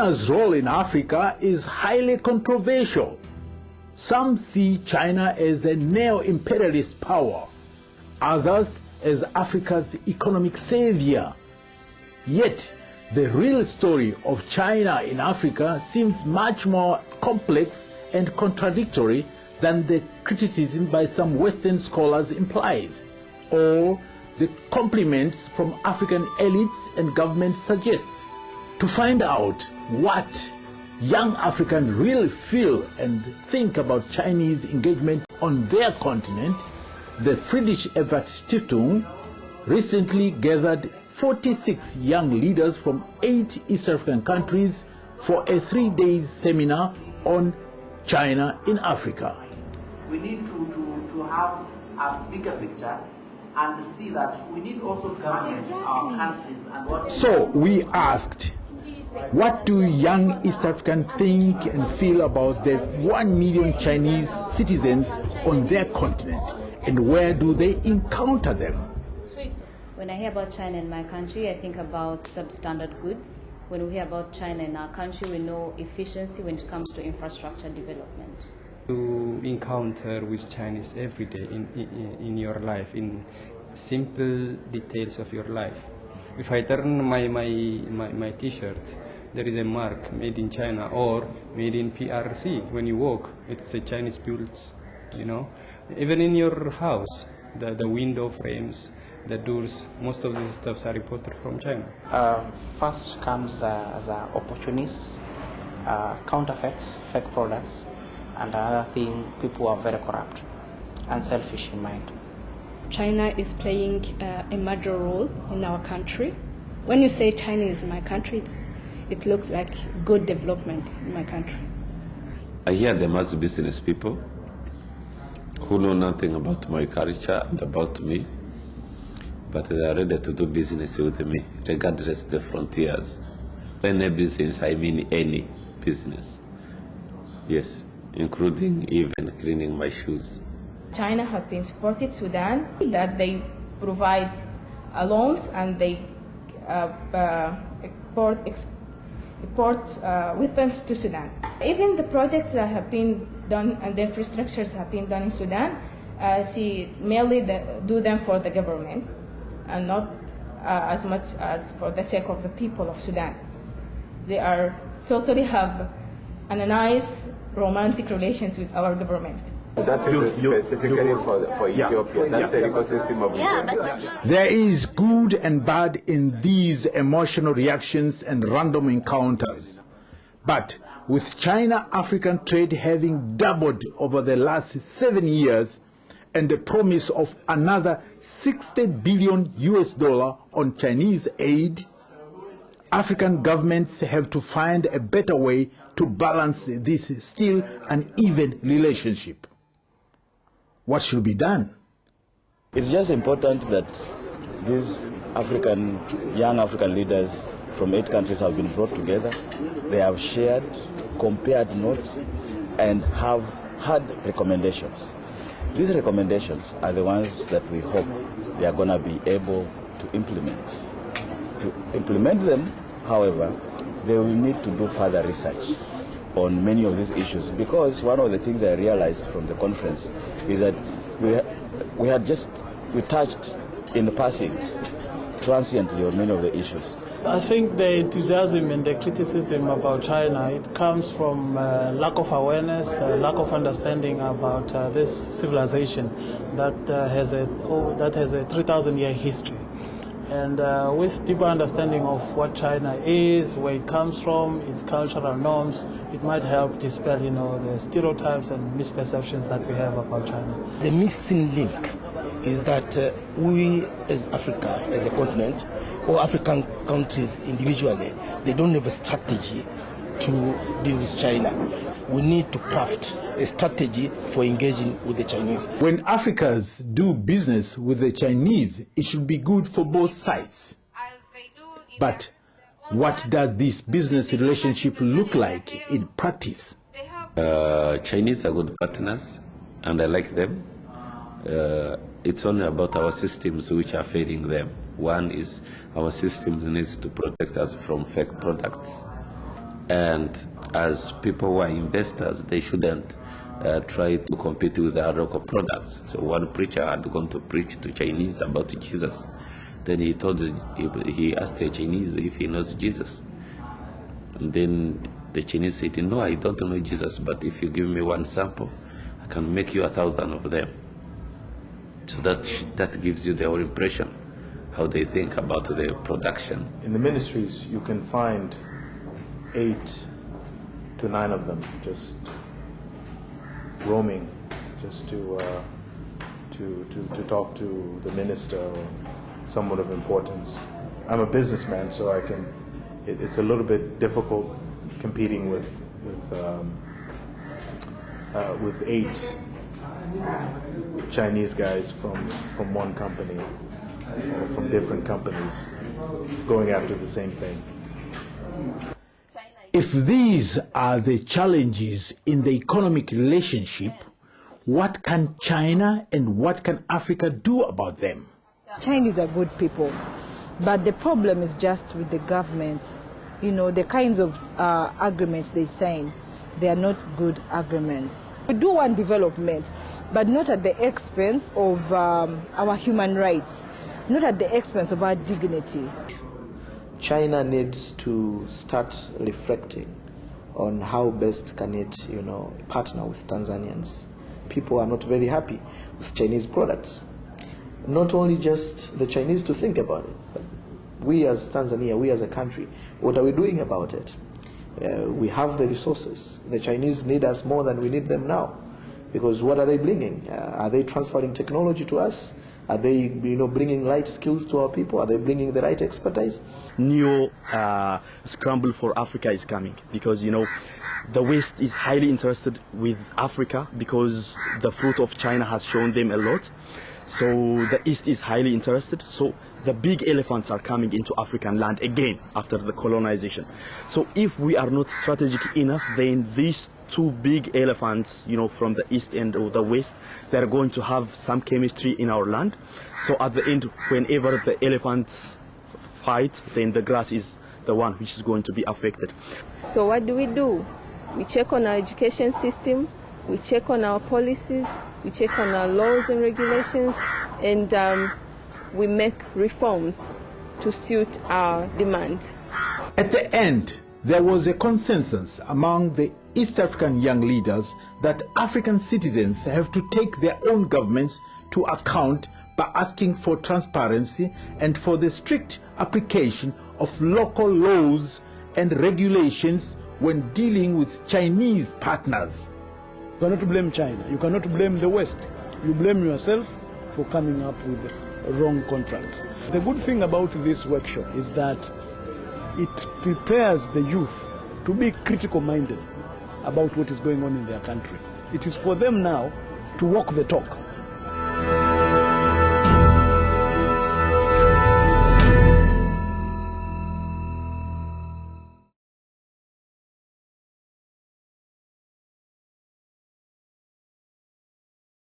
China's role in Africa is highly controversial. Some see China as a neo-imperialist power, others as Africa's economic savior. Yet, the real story of China in Africa seems much more complex and contradictory than the criticism by some Western scholars implies, or the compliments from African elites and governments suggest. To find out what young Africans really feel and think about Chinese engagement on their continent, the Friedrich Ebert Stiftung recently gathered 46 young leaders from 8 East African countries for a 3-day seminar on China in Africa. We need to have a bigger picture and see that we need also to manage our countries and what. So we asked, what do young East Africans think and feel about the 1 million Chinese citizens on their continent, and where do they encounter them? When I hear about China in my country, I think about substandard goods. When we hear about China in our country, we know efficiency when it comes to infrastructure development. You encounter with Chinese every day in your life, in simple details of your life. If I turn my t-shirt, there is a mark made in China or made in PRC. When you walk, it's a Chinese built, you know. Even in your house, the window frames, the doors, most of these stuffs are imported from China. First comes as opportunists, counterfeits, fake products, and another thing, people are very corrupt and selfish in mind. China is playing a major role in our country. When you say China is my country, it looks like good development in my country. I hear them as business people who know nothing about my culture and about me, but they are ready to do business with me, regardless of the frontiers. Any business, I mean any business. Yes, including even cleaning my shoes. China has been supported Sudan, that they provide loans and they export weapons to Sudan. Even the projects that have been done and the infrastructures have been done in Sudan, she mainly do them for the government and not as much as for the sake of the people of Sudan. They are totally have a nice romantic relations with our government. That's specifically for Ethiopia. That's the ecosystem of Ethiopia. There is good and bad in these emotional reactions and random encounters. But with China-African trade having doubled over the last 7 years and the promise of another $60 billion on Chinese aid, African governments have to find a better way to balance this still uneven relationship. What should be done? It's just important that these young African leaders from 8 countries have been brought together. They have shared, compared notes, and have had recommendations. These recommendations are the ones that we hope they are going to be able to implement. To implement them, however, they will need to do further research on many of these issues, because one of the things I realized from the conference is that we touched in passing transiently on many of the issues. I think the enthusiasm and the criticism about China, it comes from lack of awareness, lack of understanding about this civilization that has a 3,000-year history. And with deeper understanding of what China is, where it comes from, its cultural norms, it might help dispel, the stereotypes and misperceptions that we have about China. The missing link is that we as Africa, as a continent, or African countries individually, they don't have a strategy to deal with China. We need to craft a strategy for engaging with the Chinese. When Africans do business with the Chinese, it should be good for both sides. But what does this business relationship look like in practice? Chinese are good partners, and I like them. It's only about our systems which are failing them. One is our systems needs to protect us from fake products. And as people who are investors, they shouldn't try to compete with our local products. So one preacher had gone to preach to Chinese about Jesus. Then he asked the Chinese if he knows Jesus. And then the Chinese said, no, I don't know Jesus, but if you give me one sample, I can make you 1,000 of them. So that gives you the whole impression how they think about the production. In the ministries, you can find 8 to 9 of them just roaming, just to talk to the minister or someone of importance. I'm a businessman, so I can. It's a little bit difficult competing with 8 Chinese guys from one company or from different companies going after the same thing. If these are the challenges in the economic relationship, what can China and what can Africa do about them? Chinese are good people, but the problem is just with the government. You know, the kinds of agreements they sign, they are not good agreements. We do want development, but not at the expense of our human rights, not at the expense of our dignity. China needs to start reflecting on how best can it, partner with Tanzanians. People are not very happy with Chinese products. Not only just the Chinese to think about it, but we as Tanzania, we as a country, what are we doing about it? We have the resources. The Chinese need us more than we need them now. Because what are they bringing? Are they transferring technology to us? Are they, bringing right skills to our people? Are they bringing the right expertise? New scramble for Africa is coming because, the West is highly interested with Africa because the fruit of China has shown them a lot. So the East is highly interested. So the big elephants are coming into African land again after the colonization. So if we are not strategic enough, then these 2 big elephants, from the East and the West, they're going to have some chemistry in our land. So at the end, whenever the elephants fight, then the grass is the one which is going to be affected. So what do? We check on our education system, we check on our policies, we check on our laws and regulations, and we make reforms to suit our demand. At the end, there was a consensus among the East African young leaders that African citizens have to take their own governments to account by asking for transparency and for the strict application of local laws and regulations when dealing with Chinese partners. You cannot blame China. You cannot blame the West. You blame yourself for coming up with wrong contracts. The good thing about this workshop is that it prepares the youth to be critical-minded about what is going on in their country. It is for them now to walk the talk.